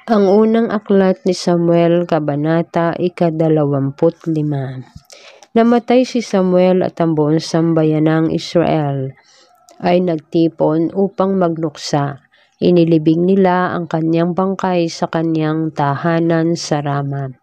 Ang unang aklat ni Samuel, Kabanata 25. Namatay si Samuel at ang buong sambayanang Israel ay nagtipon upang magluksa. Inilibing nila ang kanyang bangkay sa kanyang tahanan sa Rama.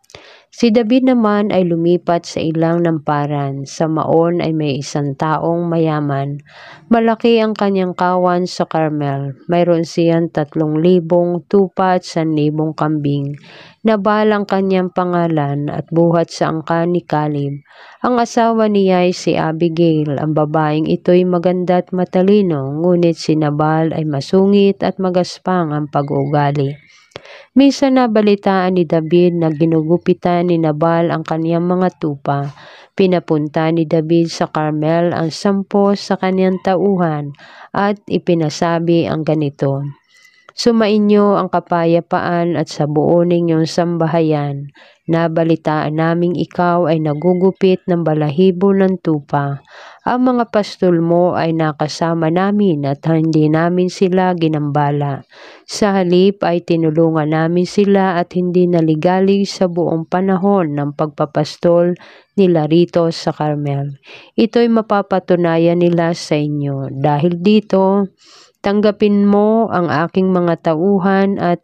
Si David naman ay lumipat sa ilang namparan. Sa Maon ay may isang taong mayaman. Malaki ang kanyang kawan sa Carmel. Mayroon siyang 3,000 tupa at 1,000 kambing. Nabal ang kanyang pangalan at buhat sa angkan ni Caleb. Ang asawa niya ay si Abigail. Ang babaeng ito'y maganda at matalino, ngunit si Nabal ay masungit at magaspang ang pag-uugali. Minsan nabalitaan ni David na ginugupitan ni Nabal ang kaniyang mga tupa. Pinapunta ni David sa Carmel ang 10 sa kaniyang tauhan at ipinasabi ang ganito: "Sumainyo ang kapayapaan at sa buo ninyong sambahayan. Nabalitaan naming ikaw ay nagugupit ng balahibo ng tupa. Ang mga pastol mo ay nakasama namin at hindi namin sila ginambala. Sa halip ay tinulungan namin sila at hindi naligalig sa buong panahon ng pagpapastol nila rito sa Carmel. Ito'y mapapatunayan nila sa inyo. Dahil dito, tanggapin mo ang aking mga tauhan at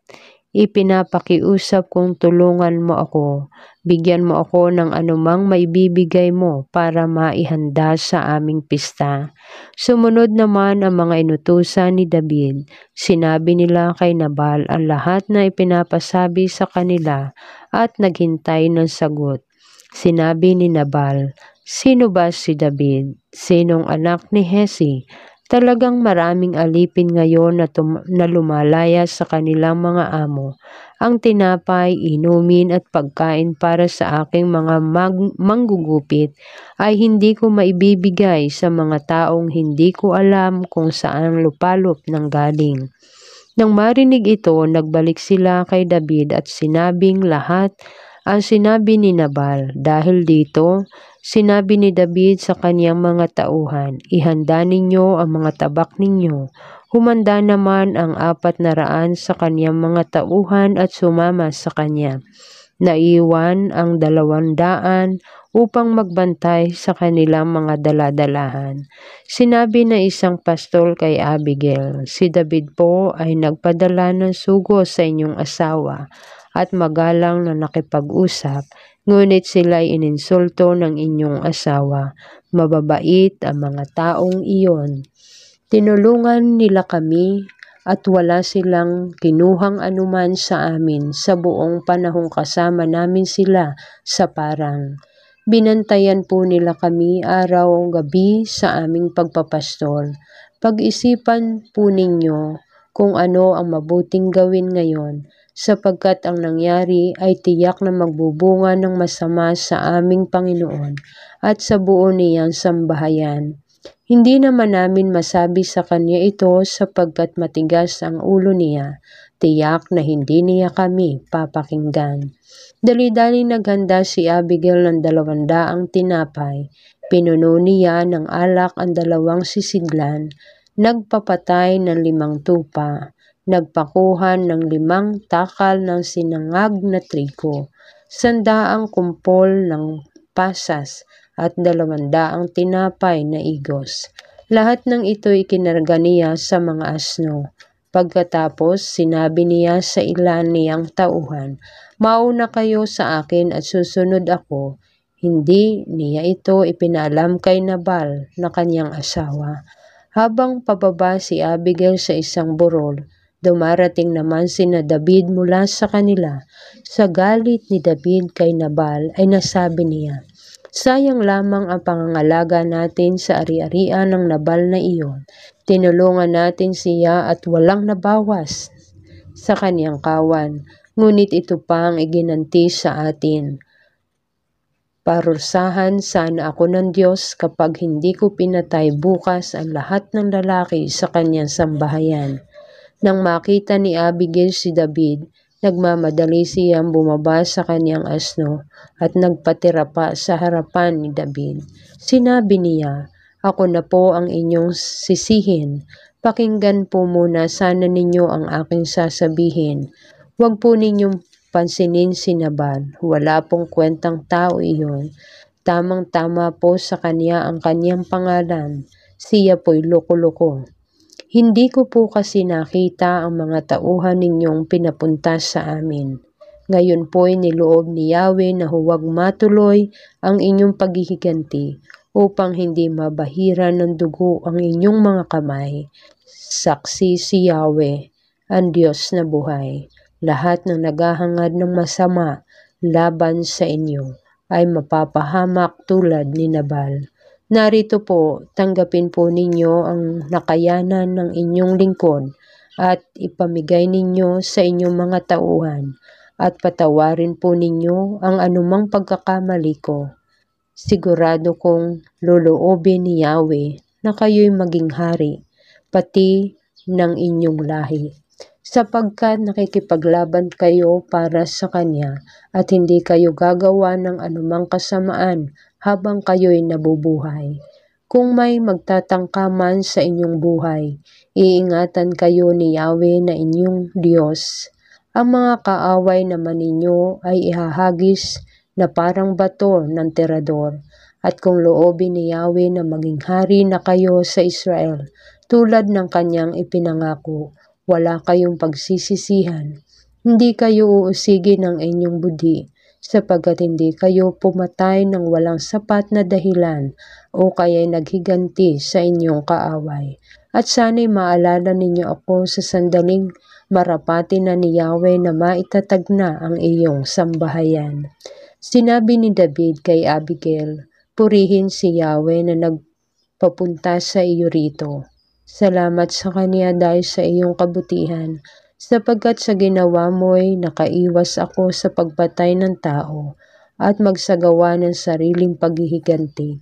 ipinapakiusap kong tulungan mo ako. Bigyan mo ako ng anumang maibibigay mo para maihanda sa aming pista." Sumunod naman ang mga inutusan ni David. Sinabi nila kay Nabal ang lahat na ipinapasabi sa kanila at naghintay ng sagot. Sinabi ni Nabal, "Sino ba si David? Sinong anak ni Hesi? Talagang maraming alipin ngayon na lumalaya sa kanilang mga amo. Ang tinapay, inumin at pagkain para sa aking mga manggugupit ay hindi ko maibibigay sa mga taong hindi ko alam kung saan lupalop nanggaling." Nang marinig ito, nagbalik sila kay David at sinabing lahat ang sinabi ni Nabal. Dahil dito, sinabi ni David sa kaniyang mga tauhan, "Ihanda ninyo ang mga tabak ninyo." Humanda naman ang 400 sa kaniyang mga tauhan at sumama sa kanya. Naiwan ang 200 upang magbantay sa kanilang mga daladalahan. Sinabi na isang pastol kay Abigail, "Si David po ay nagpadala ng sugo sa inyong asawa at magalang na nakipag-usap, ngunit sila'y ininsulto ng inyong asawa. Mababait ang mga taong iyon. Tinulungan nila kami at wala silang kinuhang anuman sa amin sa buong panahong kasama namin sila sa parang. Binantayan po nila kami araw-gabi sa aming pagpapastol. Pag-isipan po ninyo kung ano ang mabuting gawin ngayon, sapagkat ang nangyari ay tiyak na magbubunga ng masama sa aming Panginoon at sa buo niyang sambahayan. Hindi naman namin masabi sa kanya ito sapagkat matigas ang ulo niya. Tiyak na hindi niya kami papakinggan." Dali-dali naghanda si Abigail ng 200 tinapay. Pinuno niya ng alak ang 2 sisidlan. Nagpapatay ng 5 tupa. Nagpakuhan ng 5 takal ng sinangag na trigo. 100 kumpol ng pasas at 200 tinapay na igos. Lahat ng ito ikinarga niya sa mga asno. Pagkatapos, sinabi niya sa ilan niyang tauhan, "Mauna kayo sa akin at susunod ako." Hindi niya ito ipinaalam kay Nabal na kanyang asawa. Habang pababa si Abigail sa isang burol, dumarating naman sina David mula sa kanila. Sa galit ni David kay Nabal ay nasabi niya, "Sayang lamang ang pangangalaga natin sa ari-arian ng Nabal na iyon. Tinulungan natin siya at walang nabawas sa kaniyang kawan, ngunit ito pa ang iginanti sa atin. Parusahan sana ako ng Diyos kapag hindi ko pinatay bukas ang lahat ng lalaki sa kanyang sambahayan." Nang makita ni Abigail si David, nagmamadali siyang bumaba sa kanyang asno at nagpatira pa sa harapan ni David. Sinabi niya, "Ako na po ang inyong sisihin. Pakinggan po muna sana ninyo ang aking sasabihin. Huwag po ninyong pansinin si Nabal. Wala pong kwentang tao iyon. Tamang-tama po sa kanya ang kanyang pangalan. Siya po'y loko-loko. Hindi ko po kasi nakita ang mga tauhan ninyong pinapunta sa amin. Ngayon po'y niloob ni Yahweh na huwag matuloy ang inyong paghihiganti upang hindi mabahira ng dugo ang inyong mga kamay. Saksi si Yahweh, ang Diyos na buhay. Lahat ng naghahangad ng masama laban sa inyo ay mapapahamak tulad ni Nabal. Narito po, tanggapin po ninyo ang nakayanan ng inyong lingkod at ipamigay ninyo sa inyong mga tauhan at patawarin po ninyo ang anumang pagkakamali ko. Sigurado kong loloobin ni Yahweh na kayo'y maging hari, pati ng inyong lahi, sapagkat nakikipaglaban kayo para sa Kanya at hindi kayo gagawa ng anumang kasamaan habang kayo'y nabubuhay. Kung may magtatangka man sa inyong buhay, iingatan kayo ni Yahweh na inyong Diyos. Ang mga kaaway naman ninyo ay ihahagis na parang bato ng tirador. At kung loobin ni Yahweh na maging hari na kayo sa Israel, tulad ng kanyang ipinangako, wala kayong pagsisisihan. Hindi kayo uusigin ng inyong budi, sapagkat hindi kayo pumatay ng walang sapat na dahilan o kaya'y naghiganti sa inyong kaaway. At sana'y maalala ninyo ako sa sandaling marapati na ni Yahweh na maitatag na ang iyong sambahayan. Sinabi ni David kay Abigail, purihin si Yahweh na nagpapunta sa iyo rito. Salamat sa Kanya dahil sa iyong kabutihan, sapagkat sa ginawa mo'y nakaiwas ako sa pagpatay ng tao at magsagawa ng sariling paghihiganti.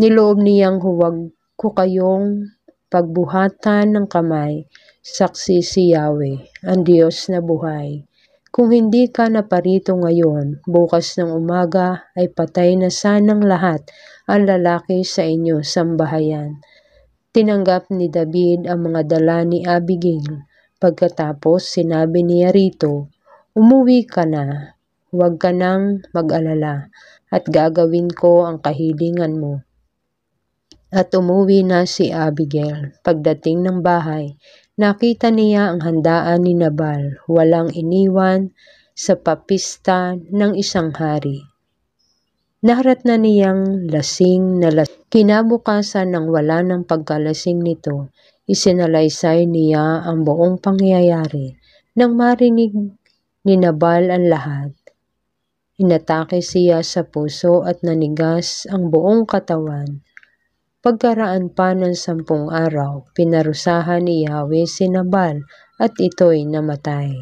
Niloob niyang huwag ko kayong pagbuhatan ng kamay. Saksi si Yahweh, ang Diyos na buhay. Kung hindi ka naparito ngayon, bukas ng umaga ay patay na sanang lahat ang lalaki sa inyo sambahayan. Tinanggap ni David ang mga dala ni Abigail. Pagkatapos sinabi niya rito, umuwi ka na, huwag ka nang mag-alala, at gagawin ko ang kahilingan mo. At umuwi na si Abigail. Pagdating ng bahay, nakita niya ang handaan ni Nabal, walang iniwan sa papista ng isang hari. Naharat na niyang lasing na lasing. Kinabukasan nang wala ng pagkalasing nito, isinalaysay niya ang buong pangyayari. Nang marinig ni Nabal ang lahat, inatake siya sa puso at nanigas ang buong katawan. Pagkaraan pa ng 10 araw, pinarusahan ni Yahweh si Nabal at ito'y namatay.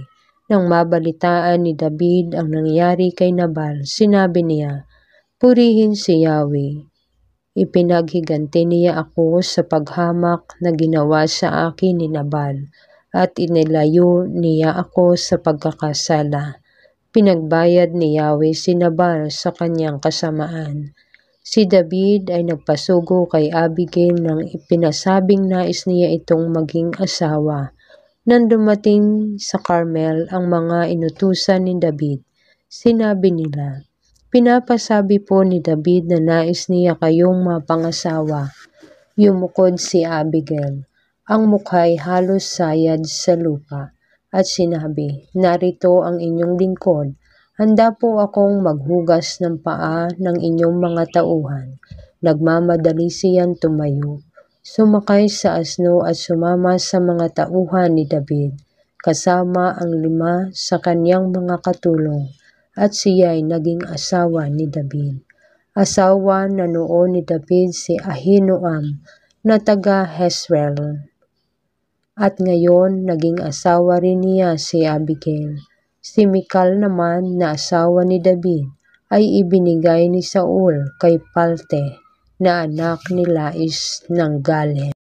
Nang mabalitaan ni David ang nangyari kay Nabal, sinabi niya, purihin si Yahweh. Ipinaghiganti niya ako sa paghamak na ginawa sa akin ni Nabal at inilayo niya ako sa pagkakasala. Pinagbayad ni Yahweh si Nabal sa kanyang kasamaan. Si David ay nagpasugo kay Abigail nang ipinasabing nais niya itong maging asawa. Nang dumating sa Carmel ang mga inutusan ni David, sinabi nila, pinapasabi po ni David na nais niya kayong mapangasawa. Yumukod si Abigail, ang mukha'y halos sayad sa lupa, at sinabi, narito ang inyong lingkod. Handa po akong maghugas ng paa ng inyong mga tauhan. Nagmamadali siyang tumayo. Sumakay sa asno at sumama sa mga tauhan ni David, kasama ang 5 sa kanyang mga katulong. At siya'y naging asawa ni David. Asawa na noon ni David si Ahinoam na taga Jezreel. At ngayon naging asawa rin niya si Abigail. Si Michal naman na asawa ni David ay ibinigay ni Saul kay Palte na anak ni Lais ng Galim.